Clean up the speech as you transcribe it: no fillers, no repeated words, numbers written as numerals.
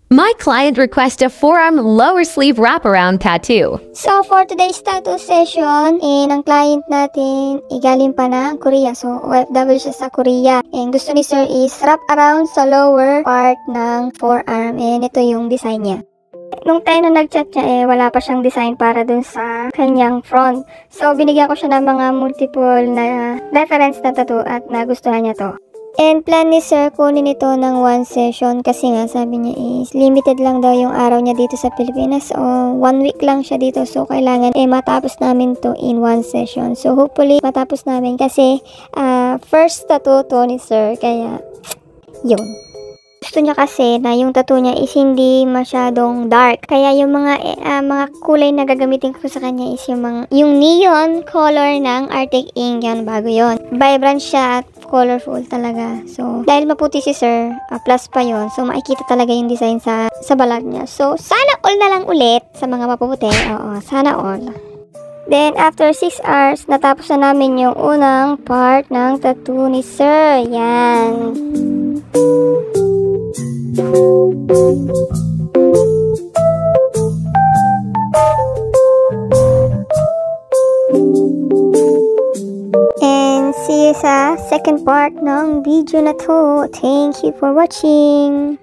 My client requests a forearm lower sleeve wraparound tattoo. So, for today's tattoo session, ang client natin, galing pa ng Korea. So, OFW siya sa Korea. And gusto ni sir is wrap around sa lower part ng forearm. And ito yung design niya. Nung time na nag-chat niya, wala pa siyang design para dun sa kanyang front. So, binigyan ko siya ng mga multiple na reference na tattoo at nagustuhan niya to. And plan ni sir kunin ito ng 1 session kasi nga sabi niya is limited lang daw yung araw niya dito sa Pilipinas. So, 1 week lang siya dito. So, kailangan matapos namin to in 1 session. So, hopefully matapos namin kasi first tattoo to ni sir. Kaya, yun. Gusto niya kasi na yung tattoo niya is hindi masyadong dark. Kaya yung mga kulay na gagamitin ko sa kanya is yung neon color ng Arctic Ink. Yan, bago yon. Vibrant siya at colorful talaga. So, dahil maputi si sir, plus pa yon. So, makikita talaga yung design sa balat niya. So, sana all na lang ulit sa mga mapuputi. Oo, sana all. Then, after 6 hours, natapos na namin yung unang part ng tattoo ni sir. Yan. And see you sa second part ng video na to. Thank you for watching.